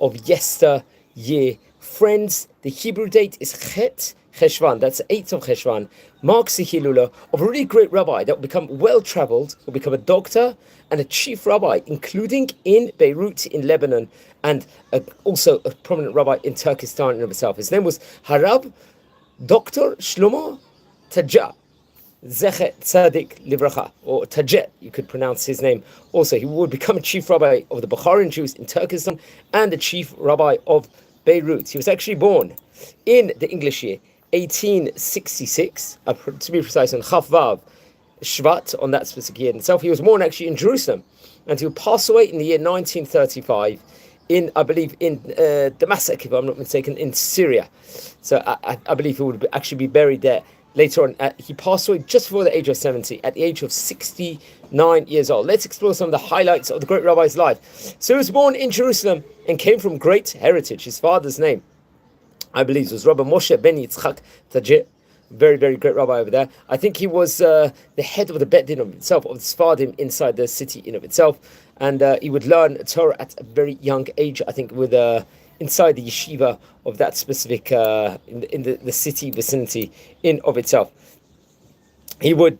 of yesteryear. Friends, the Hebrew date is Chet Cheshvan, that's 8th of Cheshvan, marks the Hilula of a really great rabbi that will become well-traveled, will become a doctor and a chief rabbi, including in Beirut in Lebanon, and also a prominent rabbi in Turkestan in itself. His name was Harab Dr. Shlomo Tajer, Zecher Tzadik Livracha, or Tajer, you could pronounce his name. Also, he would become a chief rabbi of the Bukharian Jews in Turkestan and the chief rabbi of Beirut. He was actually born in the English year 1866, to be precise, on Chaf Vav Shvat, on that specific year itself. He was born actually in Jerusalem, and he would pass away in the year 1935 in, I believe, in Damascus, if I'm not mistaken, in Syria. So I believe he would actually be buried there later on. He passed away just before the age of 70, at the age of 69 years old. Let's explore some of the highlights of the great rabbi's life. So he was born in Jerusalem and came from great heritage. His father's name, I believe, was Rabbi Moshe ben Yitzchak Tajer. Very, very great rabbi over there. I think he was the head of the Bet Din of itself, of the Sfardim inside the city in of itself. And he would learn Torah at a very young age, I think, with inside the yeshiva of that specific, in the city vicinity in of itself. He would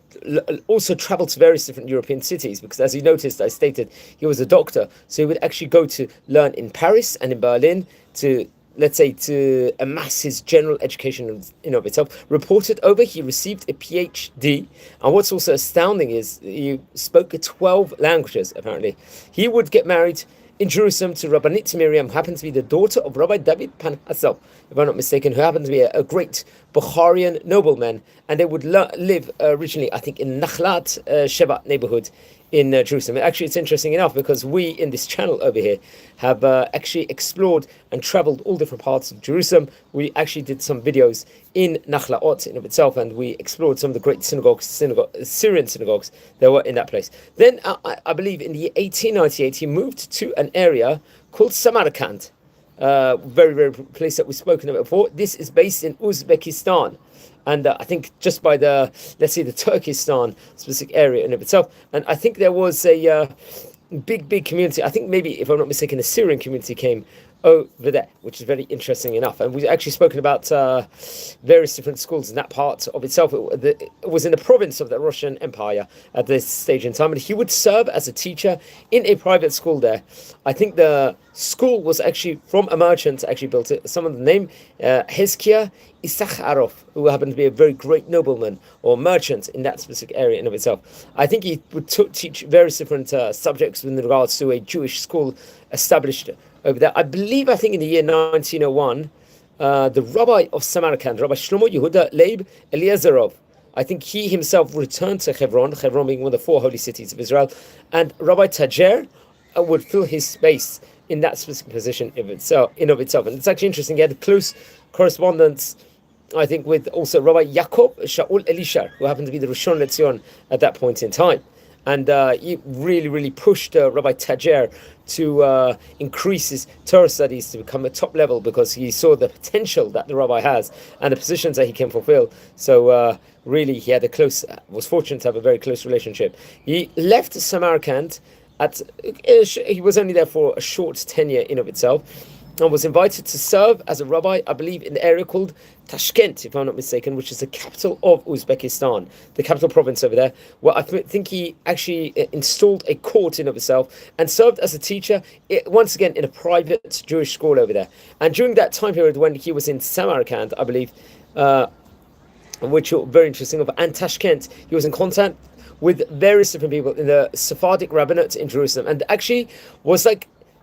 also travel to various different European cities because, as you noticed, I stated he was a doctor. So he would actually go to learn in Paris and in Berlin to, let's say, to amass his general education in of itself. Reported over, he received a PhD. And what's also astounding is he spoke 12 languages, apparently. He would get married in Jerusalem to Rabbanit Miriam, who happened to be the daughter of Rabbi David Pan-Hassel, if I'm not mistaken, who happened to be a great Bukharian nobleman. And they would live originally, I think, in Nachlat Sheva neighborhood in Jerusalem. Actually, it's interesting enough because we in this channel over here have actually explored and traveled all different parts of Jerusalem. We actually did some videos in Nachlaot in of itself, and we explored some of the great Syrian synagogues that were in that place. Then, I believe in the year 1898, he moved to an area called Samarkand, very, very place that we've spoken about before. This is based in Uzbekistan. And I think just by the, let's say, the Turkestan specific area in of itself. And I think there was a big community. I think maybe, if I'm not mistaken, a Syrian community came over there, which is very interesting enough. And we've actually spoken about various different schools in that part of itself. It was in the province of the Russian Empire at this stage in time. And he would serve as a teacher in a private school there. I think the school was actually from a merchant, actually built it. Some of the name, Hezkiah Isakharov, who happened to be a very great nobleman or merchant in that specific area in of itself. I think he would teach various different subjects with regards to a Jewish school established over there. I think in the year 1901, the rabbi of Samarkand, Rabbi Shlomo Yehuda Leib Eliezerov, I think he himself returned to Hebron being one of the 4 holy cities of Israel, and Rabbi Tajer would fill his space in that specific position in of itself. And it's actually interesting, he had close correspondence, I think, with also Rabbi Yaakov Shaul Elishar, who happened to be the Rishon LeZion at that point in time. And he really pushed Rabbi Tajer to increase his Torah studies to become a top level, because he saw the potential that the rabbi has and the positions that he can fulfill. So really, he had was fortunate to have a very close relationship. He left Samarkand he was only there for a short tenure in of itself, and was invited to serve as a rabbi, I believe, in the area called Tashkent, if I'm not mistaken, which is the capital of Uzbekistan, the capital province over there, where I think he actually installed a court in of itself and served as a teacher, once again, in a private Jewish school over there. And during that time period when he was in Samarkand, I believe, which are very interesting, and Tashkent, he was in contact with various different people in the Sephardic rabbinate in Jerusalem, and actually was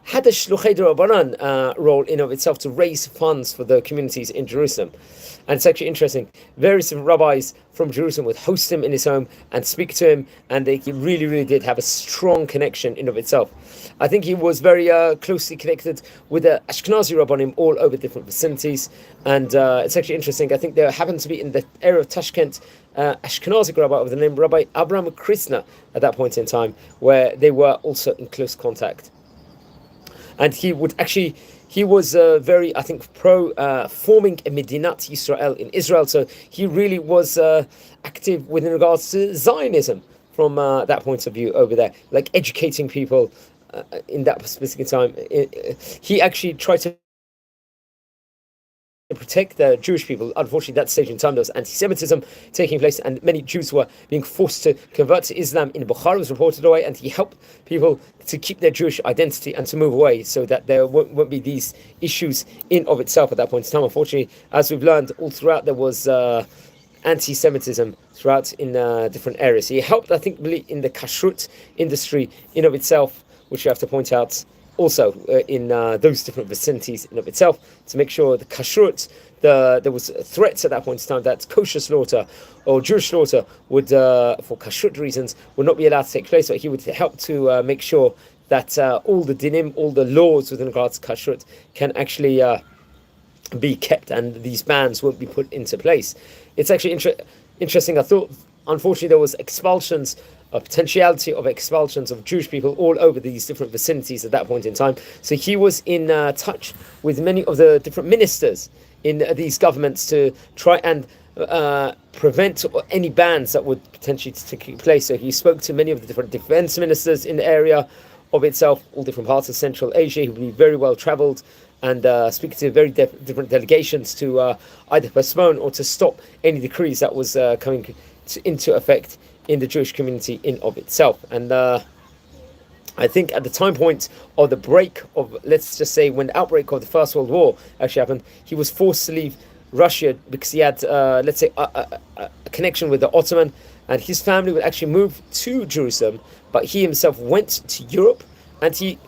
had a Shluchei D'Rabbanan role in of itself to raise funds for the communities in Jerusalem. And it's actually interesting. Various rabbis from Jerusalem would host him in his home and speak to him, and they really did have a strong connection in of itself. I think he was very closely connected with the Ashkenazi rabbanim all over different vicinities, and it's actually interesting. I think there happened to be in the area of Tashkent Ashkenazi rabbi of the name Rabbi Abraham Krishna at that point in time, where they were also in close contact. And he was very, I think, pro forming a Medinat Yisrael in Israel. So he really was active within regards to Zionism from that point of view over there, like educating people in that specific time. He actually tried to protect the Jewish people. Unfortunately, that stage in time there was anti-Semitism taking place, and many Jews were being forced to convert to Islam. In Bוכרה was reported away, and he helped people to keep their Jewish identity and to move away, so that there won't be these issues in of itself at that point in time. Unfortunately, as we've learned all throughout, there was anti-Semitism throughout in different areas. He helped, I think, really in the kashrut industry in of itself, which you have to point out also in those different vicinities in of itself, to make sure the kashrut, there was threats at that point in time that kosher slaughter or Jewish slaughter would, for kashrut reasons, would not be allowed to take place. But he would help to make sure that all the dinim, all the laws within regards to kashrut can actually be kept, and these bans won't be put into place. It's actually interesting. I thought, unfortunately, there was expulsions, a potentiality of expulsions of Jewish people all over these different vicinities at that point in time. So he was in touch with many of the different ministers in these governments to try and prevent any bans that would potentially take place. So he spoke to many of the different defense ministers in the area of itself, all different parts of Central Asia. He would be very well traveled and speak to very different delegations to either postpone or to stop any decrees that was coming into effect in the Jewish community in of itself. And I think at the time point of the break of, let's just say, when the outbreak of the First World War actually happened, he was forced to leave Russia because he had, let's say, a connection with the Ottoman, and his family would actually move to Jerusalem, but he himself went to Europe, and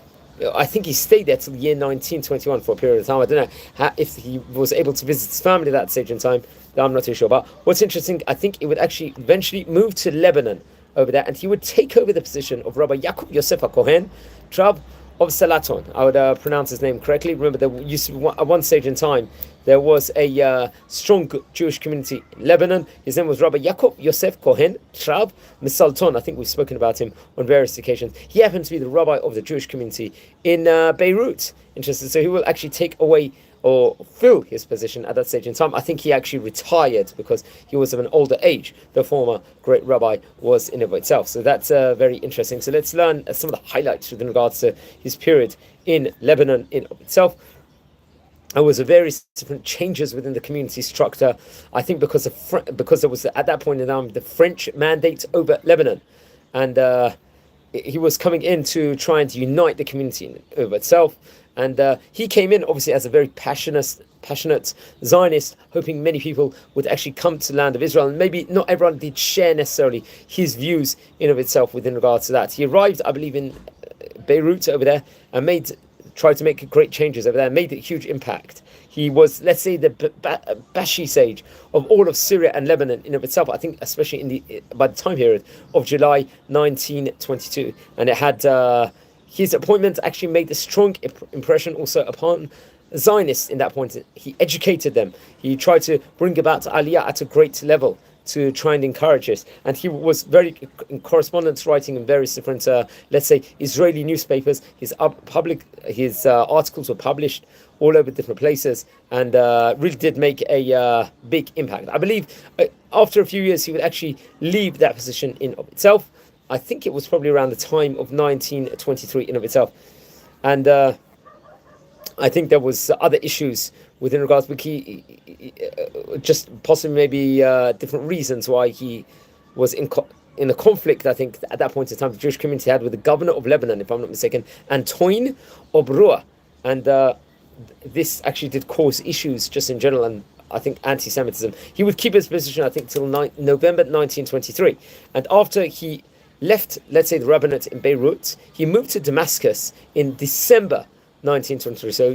I think he stayed there till the year 1921 for a period of time. I don't know if he was able to visit his family at that stage in time. I'm not too sure. But what's interesting, I think it would actually eventually move to Lebanon over there, and he would take over the position of Rabbi Yaakov Yosef HaKohen, Trab of Salaton. I would pronounce his name correctly. Remember, there used to be at one stage in time, there was a strong Jewish community in Lebanon. His name was Rabbi Yaakov Yosef Kohen Trab Misalton. I think we've spoken about him on various occasions. He happened to be the rabbi of the Jewish community in Beirut. Interesting. So he will actually take away or fill his position at that stage in time. I think he actually retired because he was of an older age. The former great rabbi was in of itself. So that's very interesting. So let's learn some of the highlights with regards to his period in Lebanon in of itself. There was various different changes within the community structure. I think because there was at that point in time the French mandate over Lebanon, and he was coming in to try and unite the community over itself. And he came in obviously as a very passionate Zionist, hoping many people would actually come to the land of Israel. And maybe not everyone did share necessarily his views in of itself within regards to that. He arrived, I believe, in Beirut over there and tried to make great changes over there, made a huge impact. He was, let's say, the Bashi sage of all of Syria and Lebanon in of itself. I think, especially by the time period of July 1922, and it had. His appointment actually made a strong impression also upon Zionists in that point. He educated them. He tried to bring about Aliyah at a great level to try and encourage this. And he was very in correspondence writing in various different, let's say, Israeli newspapers. His articles were published all over different places, and really did make a big impact. I believe after a few years he would actually leave that position in of itself. I think it was probably around the time of 1923 in of itself. And I think there was other issues within regards to just possibly maybe different reasons why he was in a conflict, I think, at that point in time, the Jewish community had with the governor of Lebanon, if I'm not mistaken, Antoine Obrua. And this actually did cause issues just in general, and I think anti-Semitism. He would keep his position, I think, till November 1923. And after he left, let's say, the rabbinate in Beirut, he moved to Damascus in December 1923. So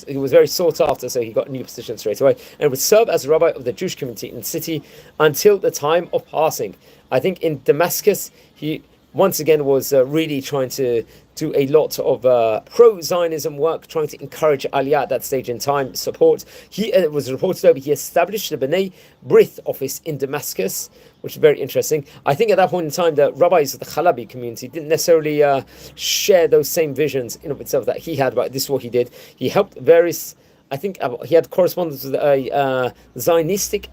he was very sought after, so he got a new position straight away, and would serve as a rabbi of the Jewish community in the city until the time of passing. I think in Damascus, he once again was really trying to do a lot of pro-Zionism work, trying to encourage Aliyah at that stage in time, support. He was reported over, he established the B'nai Brith office in Damascus, which is very interesting. I think at that point in time, the rabbis of the Chalabi community didn't necessarily share those same visions in of itself that he had, but this is what he did. He helped various, I think he had correspondence with a Zionistic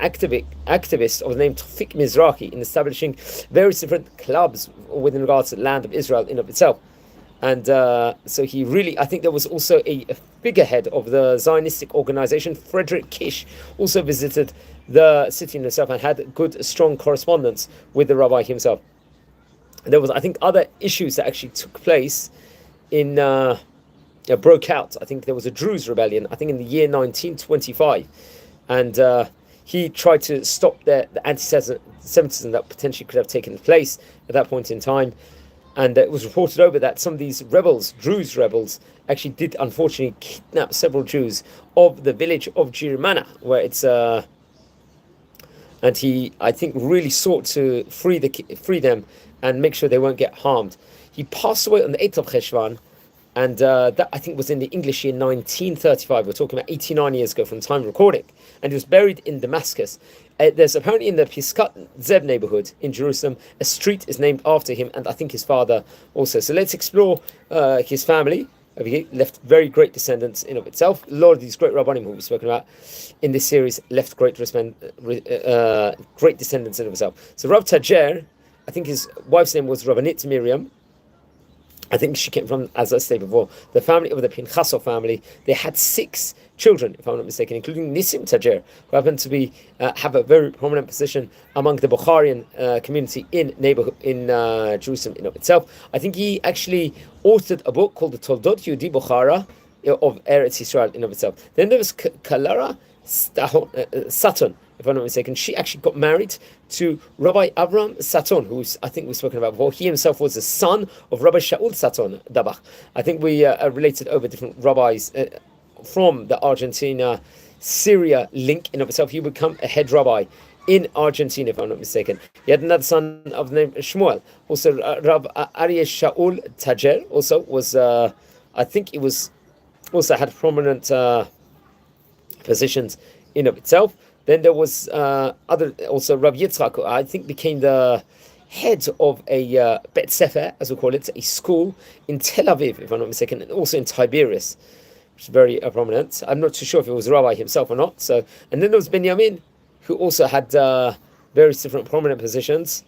activist of the name Tawfiq Mizrahi in establishing various different clubs within regards to the land of Israel in of itself. And so he really, I think there was also a figurehead of the Zionistic organization, Frederick Kish, also visited the city himself and had good, strong correspondence with the rabbi himself. There was, I think, other issues that actually took place in, broke out. I think there was a Druze rebellion, I think in the year 1925. And he tried to stop the anti-Semitism that potentially could have taken place at that point in time. And it was reported over that some of these rebels, Druze rebels, actually did unfortunately kidnap several Jews of the village of Jirmana, where it's and he, I think, really sought to free them and make sure they won't get harmed. He passed away on the 8th of Cheshvan, and that, I think, was in the English year 1935. We're talking about 89 years ago from time of recording. And he was buried in Damascus. There's apparently in the Piskat Zeb neighborhood in Jerusalem, a street is named after him, and I think his father also. So let's explore his family. He left very great descendants in of itself. A lot of these great rabbanim who we've spoken about in this series left great descendants in of itself. So Rav Tajer, I think his wife's name was Rabbanit Miriam. I think she came from, as I said before, the family of the Pinchasov family. They had 6 children, if I'm not mistaken, including Nisim Tajer, who happened to be have a very prominent position among the Bukharian community in Jerusalem in of itself. I think he actually authored a book called the Toldot Yehudi Bוכרה of Eretz Yisrael in of itself. Then there was Kalara Saton, if I'm not mistaken. She actually got married to Rabbi Avram Saton, who I think we've spoken about before. He himself was the son of Rabbi Shaul Saton Dabach. I think we related over different rabbis from the Argentina-Syria link in of itself. He would become a head rabbi in Argentina, if I'm not mistaken. He had another son of the name Shmuel. Also, Rab Aryeh Shaul Tajer also was, I think he was, also had prominent positions in of itself. Then there was also Rabbi Yitzchak, who I think became the head of a Bet Sefer, as we call it, a school in Tel Aviv, if I'm not mistaken, and also in Tiberias, which is very prominent. I'm not too sure if it was a rabbi himself or not. So, and then there was Benjamin, who also had various different prominent positions.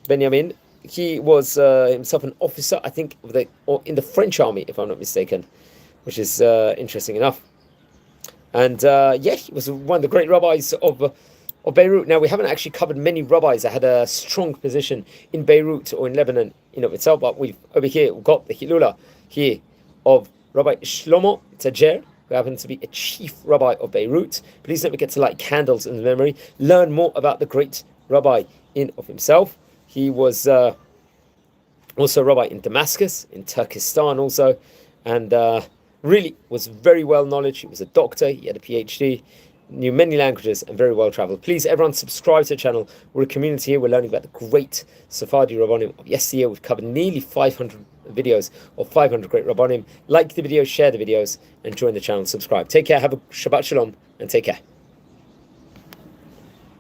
Benjamin, he was himself an officer, I think, in the French army, if I'm not mistaken, which is interesting enough. And he was one of the great rabbis of Beirut. Now, we haven't actually covered many rabbis that had a strong position in Beirut or in Lebanon in of itself, but we've got the Hilula here of Rabbi Shlomo Tajer, who happened to be a chief rabbi of Beirut. Please don't forget to light candles in the memory. Learn more about the great rabbi in of himself. He was also a rabbi in Damascus, in Turkestan also, and really was very well knowledge. He was a doctor, he had a PhD, knew many languages, and very well traveled. Please, everyone, subscribe to the channel. We're a community here. We're learning about the great Sephardi Rabbanim of yesteryear. We've covered nearly 500 videos of 500 great Rabbanim. Like the videos, share the videos, and join the channel, subscribe. Take care, have a Shabbat Shalom, and take care.